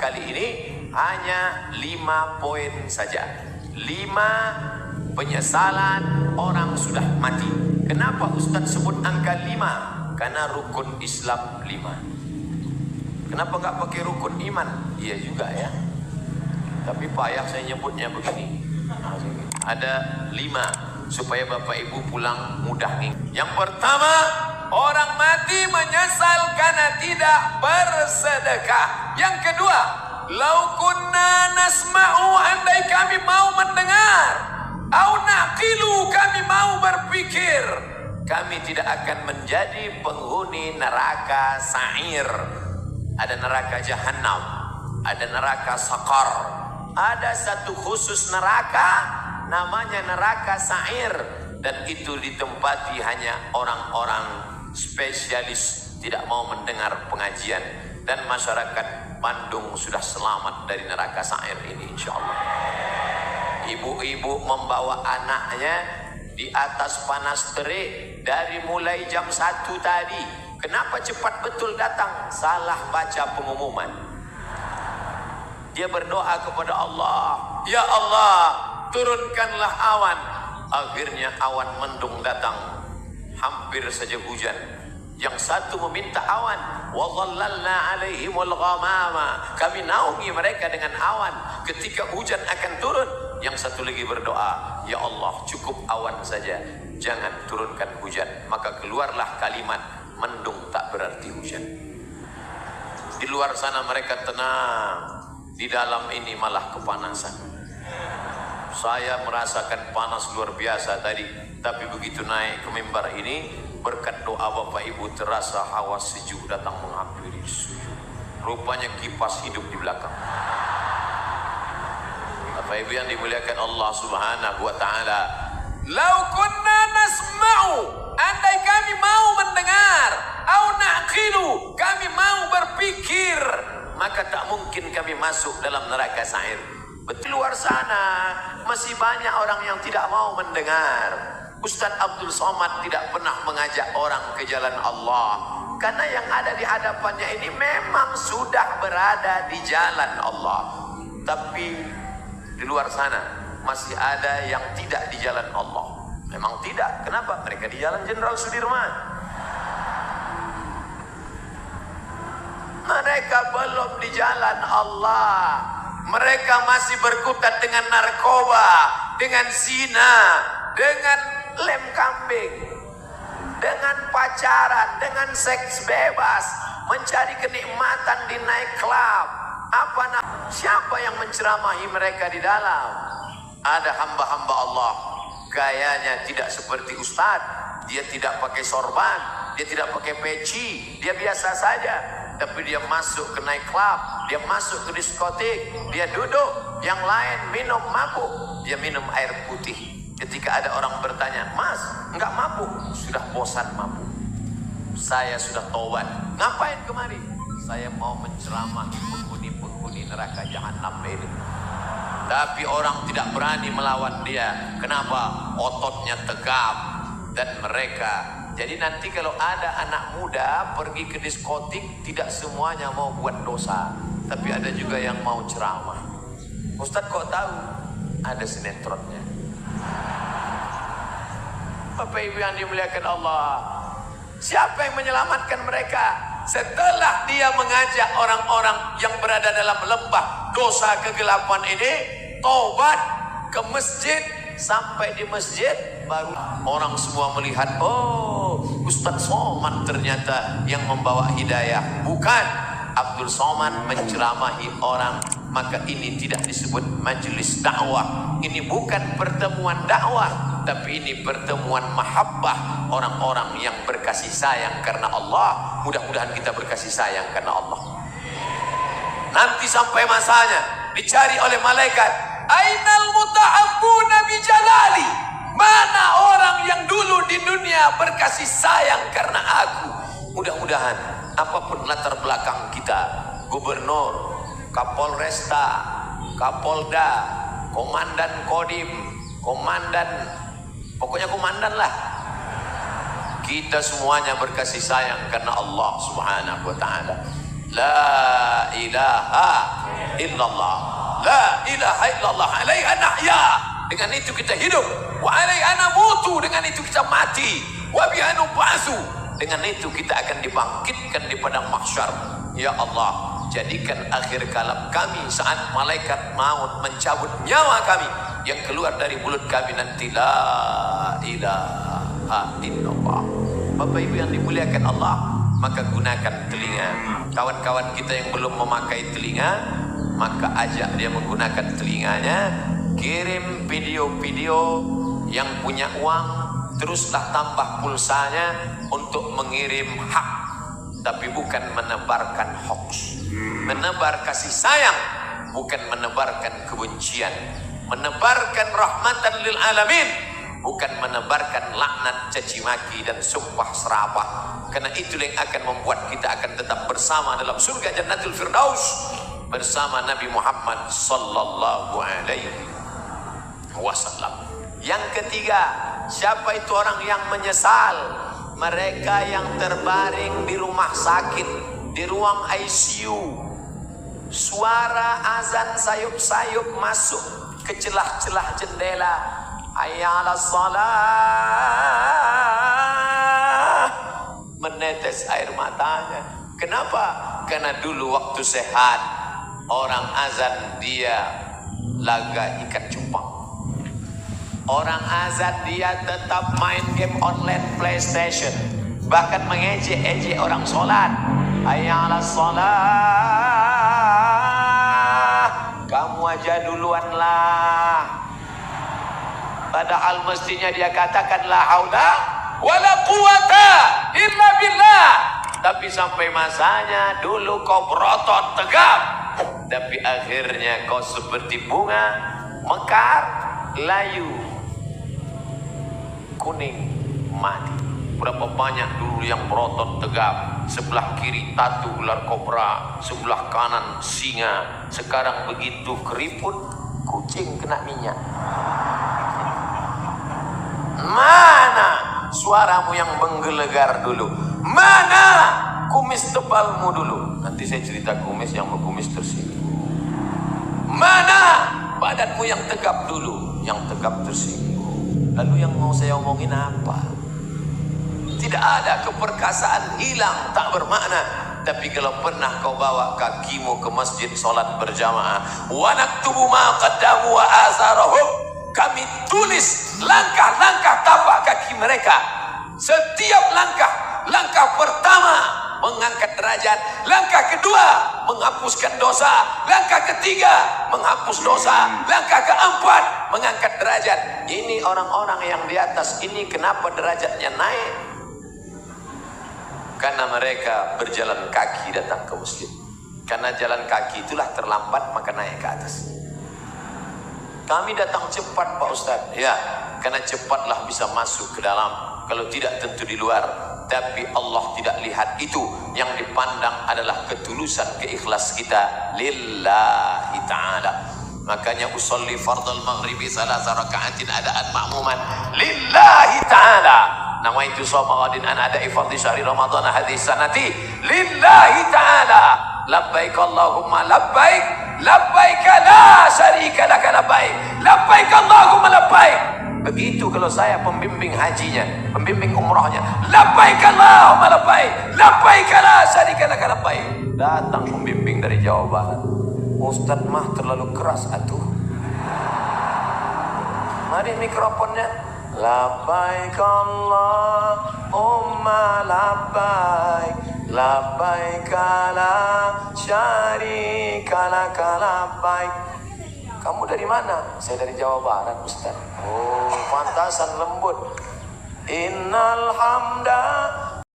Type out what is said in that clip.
kali ini hanya 5 poin saja. 5 penyesalan orang sudah mati. Kenapa Ustaz sebut angka 5? Karena rukun Islam 5. Kenapa nggak pakai rukun iman? Iya juga ya. Tapi payah saya nyebutnya begini. Ada 5 supaya Bapak Ibu pulang mudah nih. Yang pertama, orang mati menyesal karena tidak bersedekah. Yang kedua, lau kunna nasma'u, andai kami mau mendengar, au naqilu, kami mau berpikir, kami tidak akan menjadi penghuni neraka sa'ir. Ada neraka jahanam, ada neraka sakar, ada satu khusus neraka namanya neraka sa'ir, dan itu ditempati hanya orang-orang spesialis, tidak mau mendengar pengajian. Dan masyarakat Bandung sudah selamat dari neraka sa'ir ini insyaallah. Ibu-ibu membawa anaknya di atas panas terik dari mulai jam 1 tadi. Kenapa cepat betul datang? Salah baca pengumuman. Dia berdoa kepada Allah, ya Allah, turunkanlah awan. Akhirnya awan mendung datang, hampir saja hujan. Yang satu meminta awan, wa dhallalna alaihimul ghamama, kami naungi mereka dengan awan ketika hujan akan turun. Yang satu lagi berdoa, ya Allah, cukup awan saja, jangan turunkan hujan. Maka keluarlah kalimat, mendung tak berarti hujan. Di luar sana mereka tenang, di dalam ini malah kepanasan. Saya merasakan panas luar biasa tadi, tapi begitu naik ke mimbar ini, berkat doa Bapak Ibu terasa hawa sejuk datang menghampiri sujud. Rupanya kipas hidup di belakang. Bapak Ibu yang dimuliakan Allah Subhanahu wa taala, lau kunna nasma'u, andai kami mau mendengar, au naqilu, kami mau berpikir, maka tak mungkin kami masuk dalam neraka sa'ir. Betul, luar sana masih banyak orang yang tidak mau mendengar. Ustadz Abdul Somad tidak pernah mengajak orang ke jalan Allah, karena yang ada di hadapannya ini memang sudah berada di jalan Allah. Tapi di luar sana masih ada yang tidak di jalan Allah. Memang tidak. Kenapa? Mereka di jalan Jenderal Sudirman. Mereka belum di jalan Allah. Mereka masih berkutat dengan narkoba, dengan zina, dengan lem kambing, dengan pacaran, dengan seks bebas, mencari kenikmatan di nightclub. Siapa yang menceramahi mereka di dalam? Ada hamba-hamba Allah, gayanya tidak seperti ustadz. Dia tidak pakai sorban, dia tidak pakai peci, dia biasa saja. Tapi dia masuk ke nightclub, dia masuk ke diskotik, dia duduk, yang lain minum mabuk, dia minum air putih. Ketika ada orang bertanya, Mas, enggak mabuk? Sudah bosan mabuk. Saya sudah tobat. Ngapain kemari? Saya mau menceramahi penghuni neraka jahanam ini. Tapi orang tidak berani melawan dia. Kenapa? Ototnya tegap. Dan mereka, jadi nanti kalau ada anak muda pergi ke diskotik, tidak semuanya mau buat dosa, tapi ada juga yang mau ceramah. Ustadz kok tahu? Ada sinetronnya. Bapak Ibu yang dimuliakan Allah, siapa yang menyelamatkan mereka? Setelah dia mengajak orang-orang yang berada dalam lembah dosa kegelapan ini taubat ke masjid, sampai di masjid baru orang semua melihat, oh, Ustadz Somad ternyata yang membawa hidayah. Bukan, Abdul Somad menceramahi orang. Maka ini tidak disebut majelis dakwah. Ini bukan pertemuan dakwah, tapi ini pertemuan mahabbah, orang-orang yang berkasih sayang karena Allah. Mudah-mudahan kita berkasih sayang karena Allah. Nanti sampai masanya dicari oleh malaikat, ainal muta'abbuna bi jalali, mana orang yang dulu di dunia berkasih sayang karena aku. Mudah-mudahan apapun latar belakang kita, gubernur, Kapolresta, Kapolda, Komandan Kodim, Komandan, pokoknya komandan lah, kita semuanya berkasih sayang karena Allah Subhanahu wa ta'ala. La ilaha illallah. La ilaha illallah. Alaiha nahya. Dengan itu kita hidup. Wa alaiha namutu. Dengan itu kita mati. Wa biha nub'atsu. Dengan itu kita akan dibangkitkan di padang mahsyar. Ya Allah, jadikan akhir kalam kami saat malaikat maut mencabut nyawa kami, yang keluar dari mulut kami nanti la ilaha illallah. Bapak Ibu yang dimuliakan Allah, maka gunakan telinga. Kawan-kawan kita yang belum memakai telinga, maka ajak dia menggunakan telinganya. Kirim video-video, yang punya uang teruslah tambah pulsanya untuk mengirim hak, tapi bukan menebarkan hoax. Menebar kasih sayang, bukan menebarkan kebencian. Menebarkan rahmatan lil alamin, bukan menebarkan laknat, caci maki dan sumpah serapah. Karena itulah yang akan membuat kita akan tetap bersama dalam surga Jannatul Firdaus bersama Nabi Muhammad sallallahu alaihi wasallam. Yang ketiga, siapa itu orang yang menyesal? Mereka yang terbaring di rumah sakit, di ruang ICU. Suara azan sayup-sayup masuk ke celah-celah jendela. Hayya 'alas shalah. Menetes air matanya. Kenapa? Karena dulu waktu sehat, orang azan dia laga ikan cupang. Orang azan dia tetap main game online PlayStation, bahkan mengejek-ejek orang sholat. Hayya 'alas shalah, kamu aja duluan lah. Padahal mestinya dia katakan la haula wala quwata illa billah. Tapi sampai masanya dulu kau berotot tegap, tapi akhirnya kau seperti bunga mekar, layu, kuning, mati. Berapa banyak dulu yang berotot tegap, sebelah kiri tatu ular kobra, sebelah kanan singa. Sekarang begitu keriput, kucing kena minyak. Mana suaramu yang menggelegar dulu? Mana kumis tebalmu dulu? Nanti saya cerita kumis yang kumis tersinggung. Mana badanmu yang tegap dulu? Yang tegap tersinggung. Lalu yang mau saya omongin apa? Tidak ada keperkasaan hilang, tak bermakna. Tapi kalau pernah kau bawa kakimu ke masjid sholat berjamaah, wa naktubu ma qaddamu wa azarahum, kami tulis langkah-langkah tapak kaki mereka. Setiap langkah pertama mengangkat derajat, langkah kedua menghapuskan dosa, langkah ketiga menghapus dosa, langkah keempat mengangkat derajat. Ini orang-orang yang di atas ini kenapa derajatnya naik? Karena mereka berjalan kaki datang ke masjid. Karena jalan kaki itulah terlambat, maka naik ke atas. Kami datang cepat Pak Ustadz. Ya, karena cepatlah bisa masuk ke dalam. Kalau tidak tentu di luar. Tapi Allah tidak lihat itu. Yang dipandang adalah ketulusan, keikhlas kita lillahi ta'ala. Makanya usolli fardal maghribi salasa raka'atin adaan ma'muman lillahi ta'ala. Nawaitu shoma ghadin an ada'i fardhi syahri ramadhan hadhihi sanati lillahi ta'ala. Labbaik Allahumma labbaik, labbaik la syarika laka labbaik, labbaik Allahumma labbaik. Begitu kalau saya pembimbing hajinya, pembimbing umrahnya, labbaik Allahumma labbaik, labbaik la syarika laka labbaik. Datang pembimbing dari Jawa Barat. Ustadz mah terlalu keras atuh. Mari mikrofonnya. Labbaik Allahumma labbaik, labbaik la syarika laka labbaik. Kamu dari mana? Saya dari Jawa Barat, Ustaz. Oh, pantasan lembut. Innal hamda